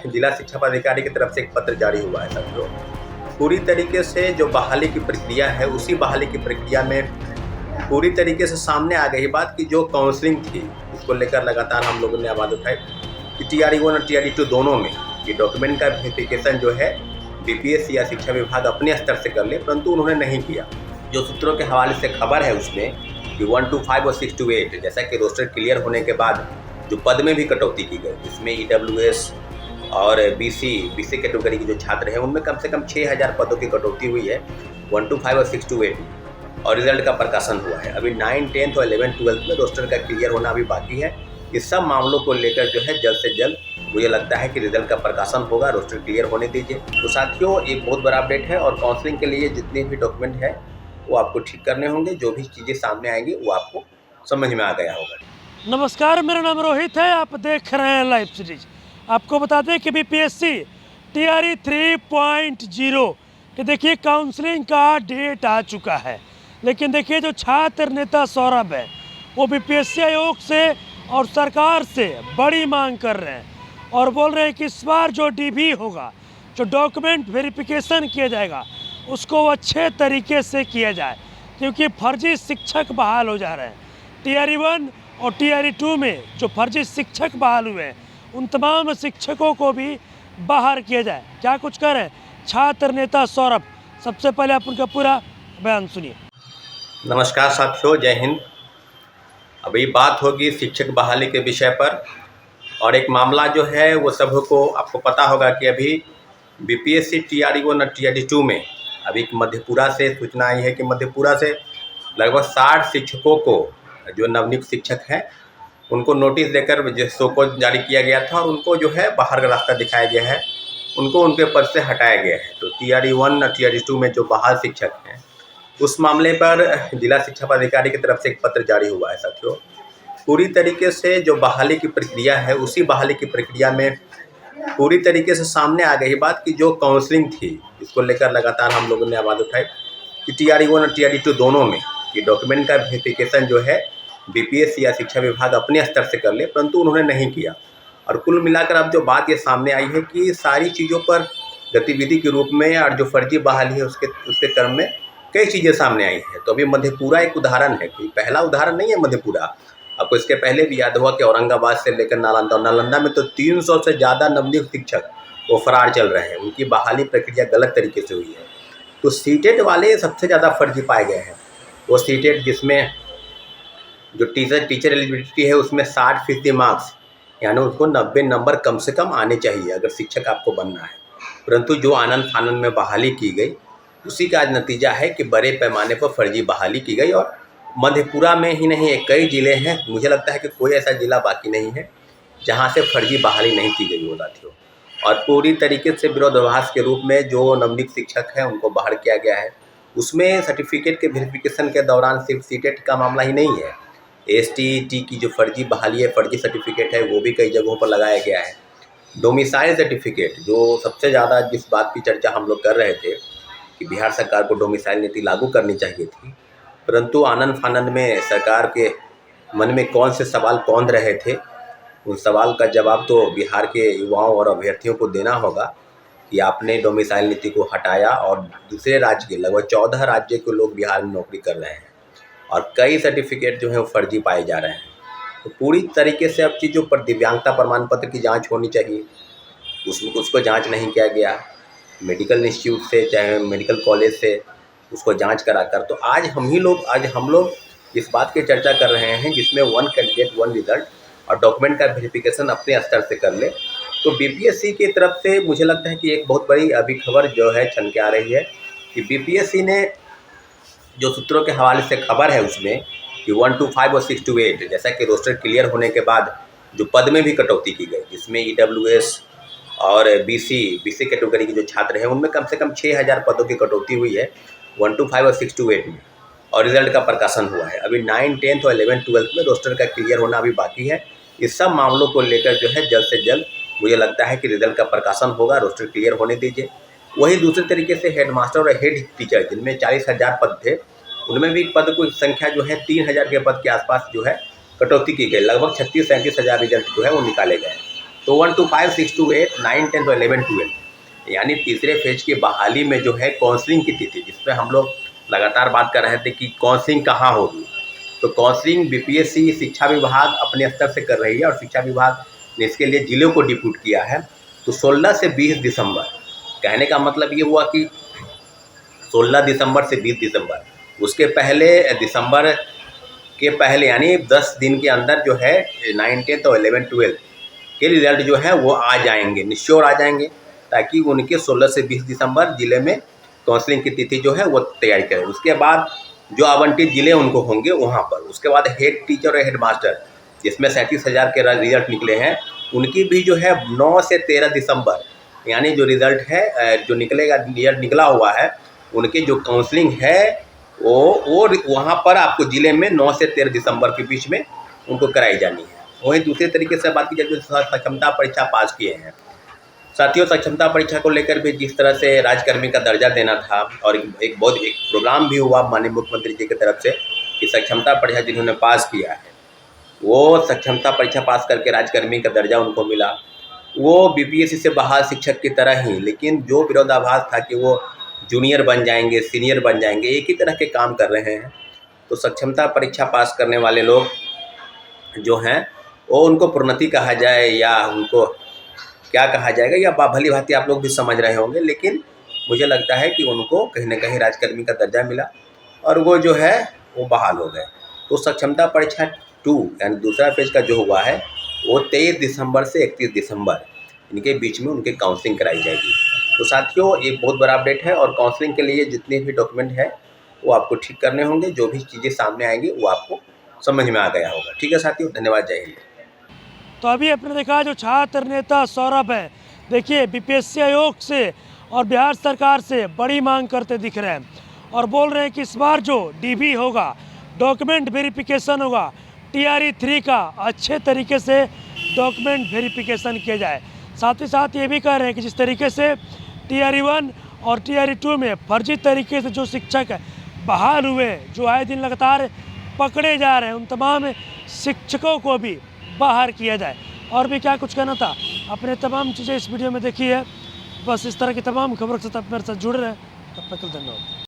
जिला शिक्षा पदाधिकारी की तरफ से एक पत्र जारी हुआ है साथियों। पूरी तरीके से जो बहाली की प्रक्रिया है, उसी बहाली की प्रक्रिया में पूरी तरीके से सामने आ गई बात कि जो काउंसलिंग थी, उसको लेकर लगातार हम लोगों ने आवाज़ उठाई कि TRE 1 और TRE 2 दोनों में कि डॉक्यूमेंट का वेरिफिकेशन जो है BPSC या शिक्षा विभाग अपने स्तर से कर ले, परंतु उन्होंने नहीं किया। जो सूत्रों के हवाले से खबर है उसमें कि 1 to 5 और 6 to 8 जैसा कि रोस्टर क्लियर होने के बाद जो पद में भी कटौती की गई, जिसमें EWS और BC कैटेगरी के जो छात्र हैं उनमें कम से कम 6000 पदों की कटौती हुई है 1 to 5 और 6 to 8 में, और रिजल्ट का प्रकाशन हुआ है। अभी 9, 10th और 11, 12th में रोस्टर का क्लियर होना अभी बाकी है। इस सब मामलों को लेकर जो है जल्द से जल्द मुझे लगता है कि रिजल्ट का प्रकाशन होगा, रोस्टर क्लियर होने दीजिए। तो साथियों, एक बहुत बड़ा अपडेट है और काउंसलिंग के लिए जितने भी डॉक्यूमेंट है वो आपको ठीक करने होंगे। जो भी चीज़ें सामने आएंगी वो आपको समझ में आ गया होगा। नमस्कार, मेरा नाम रोहित है, आप देख रहे हैं लाइव सीरीज। आपको बता दें कि BPSC TRE 3.0 कि देखिए काउंसलिंग का डेट आ चुका है, लेकिन देखिए जो छात्र नेता सौरभ है वो BPSC आयोग से और सरकार से बड़ी मांग कर रहे हैं और बोल रहे हैं कि इस बार जो DV होगा, जो डॉक्यूमेंट वेरिफिकेशन किया जाएगा, उसको अच्छे तरीके से किया जाए, क्योंकि फर्जी शिक्षक बहाल हो जा रहे हैं। TRE 1 और TRE 2 में जो फर्जी शिक्षक बहाल हुए हैं उन तमाम शिक्षकों को भी बाहर किया जाए। क्या कुछ कह रहे हैं छात्र नेता सौरभ, सबसे पहले आप उनका पूरा बयान सुनिए। नमस्कार साथियों, जय हिंद। अभी बात होगी शिक्षक बहाली के विषय पर, और एक मामला जो है वो सबको आपको पता होगा कि अभी BPSC TRE 1 और TRE 2 में अभी मधेपुरा से सूचना आई है कि मधेपुरा से लगभग 60 शिक्षकों को, जो नवनियुक्त शिक्षक हैं, उनको नोटिस देकर जिसको को जारी किया गया था और उनको जो है बाहर का रास्ता दिखाया गया है, उनको उनके पद से हटाया गया है। तो TRE 1 और TRE 2 में जो बहाल शिक्षक हैं, उस मामले पर जिला शिक्षा पदाधिकारी की तरफ से एक पत्र जारी हुआ है साथियों। पूरी तरीके से जो बहाली की प्रक्रिया है, उसी बहाली की प्रक्रिया में पूरी तरीके से सामने आ गई बात कि जो काउंसलिंग थी, इसको लेकर लगातार हम लोगों ने आवाज़ उठाई कि TRE 1 और TRE 2 दोनों में कि डॉक्यूमेंट का वेरिफिकेशन जो है BPSC या शिक्षा विभाग अपने स्तर से कर ले, परंतु उन्होंने नहीं किया। और कुल मिलाकर अब जो बात ये सामने आई है कि सारी चीज़ों पर गतिविधि के रूप में और जो फर्जी बहाली है उसके क्रम में कई चीज़ें सामने आई हैं। तो अभी मधेपुरा एक उदाहरण है, कि पहला उदाहरण नहीं है मधेपुरा। आपको इसके पहले भी याद होगा कि औरंगाबाद से लेकर नालंदा, और नालंदा में तो 300 से ज़्यादा नवनियुक्त शिक्षक वो फरार चल रहे हैं, उनकी बहाली प्रक्रिया गलत तरीके से हुई है। तो सीटेट वाले सबसे ज़्यादा फर्जी पाए गए हैं। वो सीटेट जिसमें जो टीचर एलिजिबिलिटी है उसमें 60% मार्क्स, यानी उसको 90 नंबर कम से कम आने चाहिए अगर शिक्षक आपको बनना है। परंतु जो आनंद फानंद में बहाली की गई, उसी का आज नतीजा है कि बड़े पैमाने पर फर्जी बहाली की गई। और मधेपुरा में ही नहीं, कई ज़िले हैं, मुझे लगता है कि कोई ऐसा ज़िला बाकी नहीं है जहां से फर्जी बहाली नहीं की गई हो साथियों। और पूरी तरीके से विरोधाभास के रूप में जो नवनियुक्त शिक्षक हैं उनको बाहर किया गया है। उसमें सर्टिफिकेट के वेरिफिकेशन के दौरान सिर्फ सीटेट का मामला ही नहीं है, ST की जो फर्जी बहाली है, फर्जी सर्टिफिकेट है, वो भी कई जगहों पर लगाया गया है। डोमिसाइल सर्टिफिकेट, जो सबसे ज़्यादा जिस बात की चर्चा हम लोग कर रहे थे कि बिहार सरकार को डोमिसाइल नीति लागू करनी चाहिए थी, परंतु आनंद फानंद में सरकार के मन में कौन से सवाल कौंध रहे थे, उन सवाल का जवाब तो बिहार के युवाओं और अभ्यर्थियों को देना होगा कि आपने डोमिसाइल नीति को हटाया और दूसरे राज्य के लगभग 14 राज्य के लोग बिहार में नौकरी कर रहे हैं और कई सर्टिफिकेट जो हैं वो फर्जी पाए जा रहे हैं। तो पूरी तरीके से अब चीज़ों पर दिव्यांगता प्रमाण पत्र की जांच होनी चाहिए, उसको जांच नहीं किया गया। मेडिकल इंस्टीट्यूट से, चाहे मेडिकल कॉलेज से उसको जांच कराकर, तो आज हम लोग इस बात की चर्चा कर रहे हैं जिसमें 1 कैंडिडेट 1 रिजल्ट और डॉक्यूमेंट का वेरिफिकेशन अपने स्तर से कर ले। तो BPSC की तरफ से मुझे लगता है कि एक बहुत बड़ी अभी खबर जो है छन के आ रही है कि BPSC ने जो सूत्रों के हवाले से खबर है उसमें कि 1 to 5 और 6 to 8 जैसा कि रोस्टर क्लियर होने के बाद जो पद में भी कटौती की गई, जिसमें EWS और BC कैटेगरी के जो छात्र हैं उनमें कम से कम 6000 पदों की कटौती हुई है 1 to 5 और 6 to 8 में, और रिजल्ट का प्रकाशन हुआ है। अभी 9, 10th और 11, 12th में रोस्टर का क्लियर होना अभी बाकी है। इस सब मामलों को लेकर जो है जल्द से जल्द मुझे लगता है कि रिजल्ट का प्रकाशन होगा, रोस्टर क्लियर होने दीजिए। वही दूसरे तरीके से हेड मास्टर और हेड टीचर, जिनमें 40,000 पद थे, उनमें भी पद की संख्या जो है 3000 के पद के आसपास जो है कटौती की गई। लगभग 36-37 हज़ार रिजल्ट जो है वो निकाले गए। तो 1 to 5, 6 to 8, 9, 10 तो 11, 12 यानी तीसरे फेज की बहाली में जो है काउंसलिंग की तिथि, जिस पर हम लोग लगातार बात कर रहे थे कि काउंसलिंग कहाँ होगी। तो काउंसलिंग बीपीएससी शिक्षा विभाग अपने स्तर से कर रही है और शिक्षा विभाग ने इसके लिए जिलों को डिप्यूट किया है। तो 16 से 20 दिसंबर, कहने का मतलब ये हुआ कि 16 दिसंबर से 20 दिसंबर, उसके पहले दिसंबर के पहले यानी 10 दिन के अंदर जो है 9, 10 और 11, 12 के रिजल्ट जो है वो आ जाएंगे, निश्चय आ जाएंगे, ताकि उनके 16 से 20 दिसंबर जिले में काउंसलिंग की तिथि जो है वो तैयारी करें। उसके बाद जो आवंटित जिले उनको होंगे वहाँ पर, उसके बाद हेड टीचर और हेड मास्टर, जिसमें 37,000 के रिजल्ट निकले हैं, उनकी भी जो है 9 से 13 दिसंबर यानी जो रिज़ल्ट है जो निकलेगा, रिजल्ट निकला हुआ है, उनकी जो काउंसलिंग है वो वहाँ पर आपको ज़िले में 9 से 13 दिसंबर के बीच में उनको कराई जानी है। वहीं दूसरे तरीके से बात की जाए जो सक्षमता परीक्षा पास किए हैं साथियों, सक्षमता परीक्षा को लेकर भी जिस तरह से राज्यकर्मी का दर्जा देना था और एक प्रोग्राम भी हुआ माननीय मुख्यमंत्री जी की तरफ से कि सक्षमता परीक्षा जिन्होंने पास किया है वो सक्षमता परीक्षा पास करके राज्यकर्मी का दर्जा उनको मिला। वो बीपीएससी से बहाल शिक्षक की तरह ही, लेकिन जो विरोधाभास था कि वो जूनियर बन जाएंगे, सीनियर बन जाएंगे, एक ही तरह के काम कर रहे हैं। तो सक्षमता परीक्षा पास करने वाले लोग जो हैं वो उनको प्रोन्नति कहा जाए या उनको क्या कहा जाएगा, या भली भांति आप लोग भी समझ रहे होंगे, लेकिन मुझे लगता है कि उनको कहीं ना कहीं राज्यकर्मी का दर्जा मिला और वो जो है वो बहाल हो गए। तो सक्षमता परीक्षा 2 यानी दूसरा फेज का जो हुआ है वो 23 दिसंबर से 31 दिसंबर इनके बीच में उनकी काउंसलिंग कराई जाएगी। तो साथियों एक बहुत बड़ा अपडेट है और काउंसलिंग के लिए जितने भी डॉक्यूमेंट है वो आपको ठीक करने होंगे, जो भी चीज़ें सामने आएंगी वो आपको समझ में आ गया होगा। ठीक है साथियों, धन्यवाद, जय हिंद। तो अभी अपने देखा जो छात्र नेता सौरभ है, देखिए बीपीएससी आयोग से और बिहार सरकार से बड़ी मांग करते दिख रहे हैं और बोल रहे हैं कि इस बार जो डीबी होगा, डॉक्यूमेंट वेरिफिकेशन होगा, टीआरई 3 का अच्छे तरीके से डॉक्यूमेंट वेरिफिकेशन किया जाए। साथ ही साथ ये भी कह रहे हैं कि जिस तरीके से टीआरई 1 और टीआरई 2 में फर्जी तरीके से जो शिक्षक बहाल हुए, जो आए दिन लगातार पकड़े जा रहे हैं, उन तमाम शिक्षकों को भी बाहर किया जाए। और भी क्या कुछ कहना था, अपने तमाम चीज़ें इस वीडियो में देखी है। बस इस तरह की तमाम खबरों के साथ आप मेरे साथ जुड़ रहे हैं। तब तक के लिए धन्यवाद।